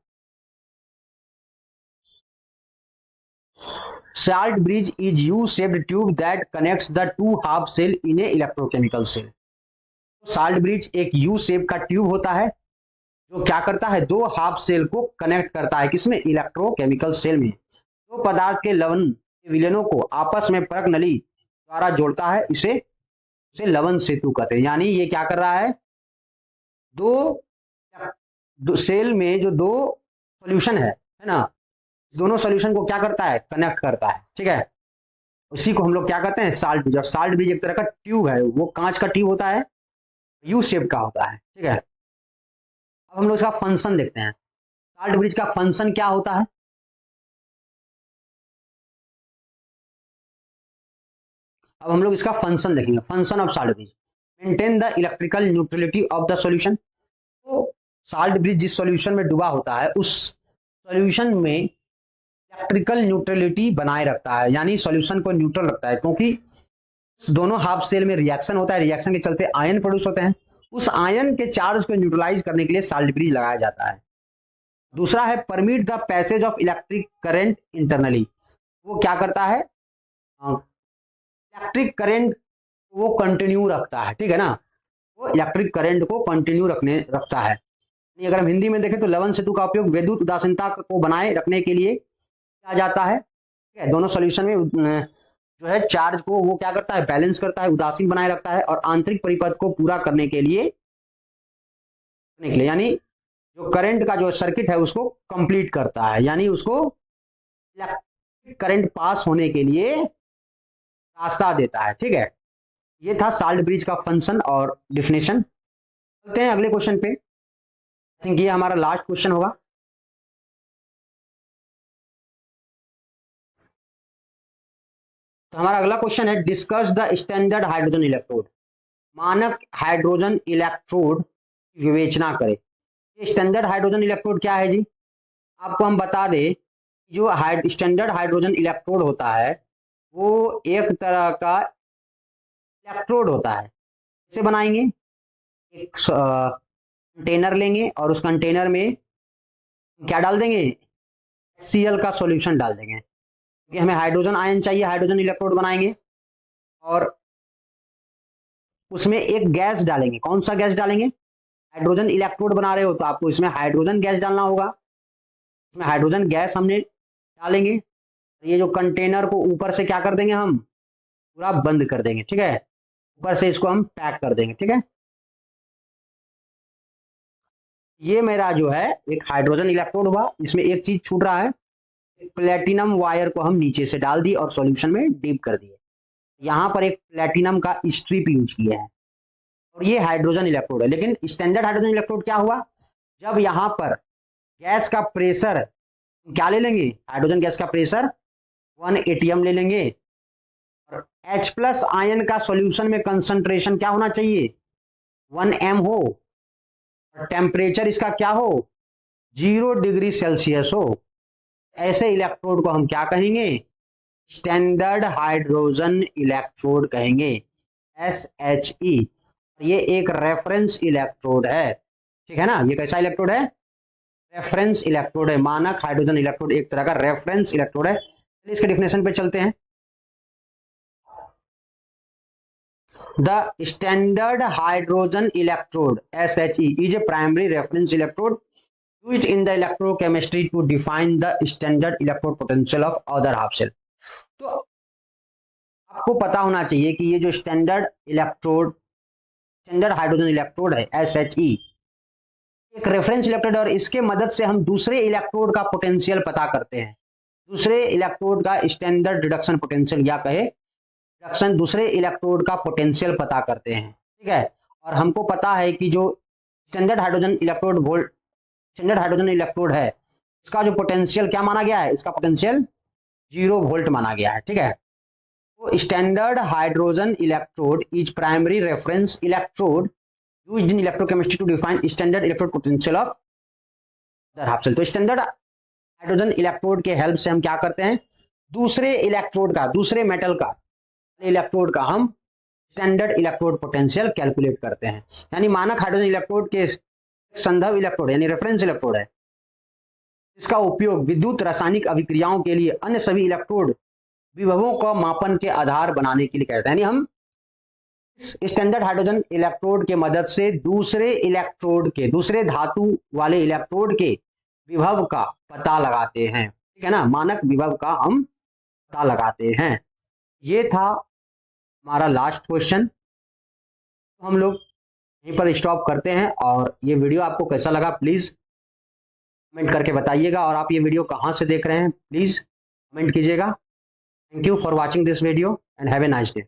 Salt bridge is U-shaped tube that connects the two half cell in a electrochemical cell. Salt bridge एक यू शेप का ट्यूब होता है जो क्या करता है? दो हाफ सेल को कनेक्ट करता है, किसमें? इलेक्ट्रोकेमिकल सेल में। दो पदार्थ के लवण के विलयनों को आपस में परख नली द्वारा जोड़ता है, इसे लवण सेतु कहते हैं। यानी ये क्या कर रहा है? दो सेल में जो दो सॉल्यूशन है ना, दोनों सॉल्यूशन को क्या करता है? कनेक्ट करता है, ठीक है। उसी को हम लोग क्या कहते हैं? Salt bridge. और साल्ट ब्रिज एक तरह का ट्यूब है, वो कांच का ट्यूब होता है, यू शेप का होता है, ठीक है। अब हम लोग इसका फंक्शन देखते हैं। साल्ट ब्रिज का फंक्शन क्या होता है? अब हम लोग इसका फंक्शन देखेंगे। Function of salt bridge, maintain the electrical neutrality of the solution. तो साल्ट ब्रिज जिस सॉल्यूशन में डूबा होता है उस सॉल्यूशन में इलेक्ट्रिकल न्यूट्रलिटी बनाए रखता है, यानी सॉल्यूशन को न्यूट्रल रखता है, क्योंकि दोनों हाफ सेल में रिएक्शन होता है, रिएक्शन के चलते आयन प्रोड्यूस होते हैं, उस आयन के चार्ज को न्यूट्रलाइज करने के लिए साल्ट ब्रिज लगाया जाता है। दूसरा है permit the passage of electric current internally. वो क्या करता है? इलेक्ट्रिक करंट वो कंटिन्यू रखता है, ठीक है ना, वो इलेक्ट्रिक करंट को कंटिन्यू रखता है। अगर हम हिंदी में देखें तो लवण सेतु का उपयोग विद्युत उदासीनता को बनाए रखने के लिए किया जाता है, ठीक है। दोनों सॉल्यूशन में जो है चार्ज को वो क्या करता है? बैलेंस करता है, उदासीन बनाए रखता है और आंतरिक परिपथ को पूरा करने के लिए यानी जो करंट का जो सर्किट है उसको कंप्लीट करता है, यानी उसको इलेक्ट्रिक करंट पास होने के लिए रास्ता देता है, ठीक है। ये था साल्ट ब्रिज का फंक्शन और डिफिनेशन। चलते हैं अगले क्वेश्चन पे। आई थिंक ये हमारा लास्ट क्वेश्चन होगा। तो हमारा अगला क्वेश्चन है discuss the standard hydrogen electrode. मानक हाइड्रोजन इलेक्ट्रोड की विवेचना करें। स्टैंडर्ड हाइड्रोजन इलेक्ट्रोड क्या है जी? आपको हम बता दें, जो स्टैंडर्ड हाइड्रोजन इलेक्ट्रोड होता है वो एक तरह का इलेक्ट्रोड होता है। इसे बनाएंगे, एक कंटेनर लेंगे और उस कंटेनर में क्या डाल देंगे? HCl का सॉल्यूशन डाल देंगे, क्योंकि हमें हाइड्रोजन आयन चाहिए, हाइड्रोजन इलेक्ट्रोड बनाएंगे और उसमें एक गैस डालेंगे। कौन सा गैस डालेंगे? हाइड्रोजन इलेक्ट्रोड बना रहे हो तो आपको इसमें हाइड्रोजन गैस डालना होगा। इसमें हाइड्रोजन गैस हमने डालेंगे, ये जो कंटेनर को ऊपर से क्या कर देंगे? हम पूरा बंद कर देंगे, ठीक है। ऊपर से इसको हम पैक कर देंगे, ठीक है। ये मेरा जो है एक हाइड्रोजन इलेक्ट्रोड हुआ। इसमें एक चीज छूट रहा है, प्लेटिनम वायर को हम नीचे से डाल दिए और सॉल्यूशन में डीप कर दिए। यहां पर एक प्लेटिनम का स्ट्रिप यूज किया है और ये हाइड्रोजन इलेक्ट्रोड है। लेकिन स्टैंडर्ड हाइड्रोजन इलेक्ट्रोड क्या हुआ? जब यहां पर गैस का प्रेशर क्या ले लेंगे? हाइड्रोजन गैस का प्रेशर 1 atm ले लेंगे और H+ आयन का सॉल्यूशन में कंसंट्रेशन क्या होना चाहिए? 1 m हो और टेम्परेचर इसका क्या हो? 0 डिग्री सेल्सियस हो। ऐसे इलेक्ट्रोड को हम क्या कहेंगे? स्टैंडर्ड हाइड्रोजन इलेक्ट्रोड कहेंगे, SHE। ये एक रेफरेंस इलेक्ट्रोड है, ठीक है ना। ये कैसा इलेक्ट्रोड है? रेफरेंस इलेक्ट्रोड है। मानक हाइड्रोजन इलेक्ट्रोड एक तरह का रेफरेंस इलेक्ट्रोड है। इसके डिफिनेशन पे चलते हैं। The standard hydrogen electrode SHE is a primary reference electrode used in the electrochemistry to define the standard electrode potential of other half shell। तो आपको पता होना चाहिए कि ये जो स्टैंडर्ड हाइड्रोजन इलेक्ट्रोड है SHE एक रेफरेंस इलेक्ट्रोड, और इसके मदद से हम दूसरे इलेक्ट्रोड का पोटेंशियल पता करते हैं। दूसरे इलेक्ट्रोड का स्टैंडर्ड रिडक्शन पोटेंशियल या कहे रिडक्शन, दूसरे इलेक्ट्रोड का पोटेंशियल पता करते हैं, ठीक है। और हमको पता है कि जो स्टैंडर्ड हाइड्रोजन इलेक्ट्रोड है इसका जो पोटेंशियल क्या माना गया है? इसका पोटेंशियल 0 वोल्ट माना गया है, ठीक है। तो standard hydrogen electrode is primary reference electrode used in electrochemistry to define standard electrode potential of other half cell. तो स्टैंडर्ड हाइड्रोजन इलेक्ट्रोड के हेल्प से हम क्या करते हैं? दूसरे इलेक्ट्रोड का, दूसरे मेटल का इलेक्ट्रोड का हम स्टैंडर्ड इलेक्ट्रोड पोटेंशियल कैलकुलेट करते हैं। यानी मानक हाइड्रोजन इलेक्ट्रोड के संदर्भ इलेक्ट्रोड यानी रेफरेंस इलेक्ट्रोड है, इसका उपयोग विद्युत रासायनिक अभिक्रियाओं के लिए अन्य सभी इलेक्ट्रोड विभवों का मापन के आधार बनाने के लिए कहते हैं। यानी हम स्टैंडर्ड हाइड्रोजन इलेक्ट्रोड के मदद से दूसरे इलेक्ट्रोड के, दूसरे धातु वाले इलेक्ट्रोड के विभव का पता लगाते हैं, ठीक है ना। मानक विभव का हम पता लगाते हैं। ये था हमारा लास्ट क्वेश्चन। तो हम लोग यहीं पर स्टॉप करते हैं, और ये वीडियो आपको कैसा लगा प्लीज कमेंट करके बताइएगा, और आप ये वीडियो कहाँ से देख रहे हैं प्लीज कमेंट कीजिएगा। Thank you for watching this video and have a nice day.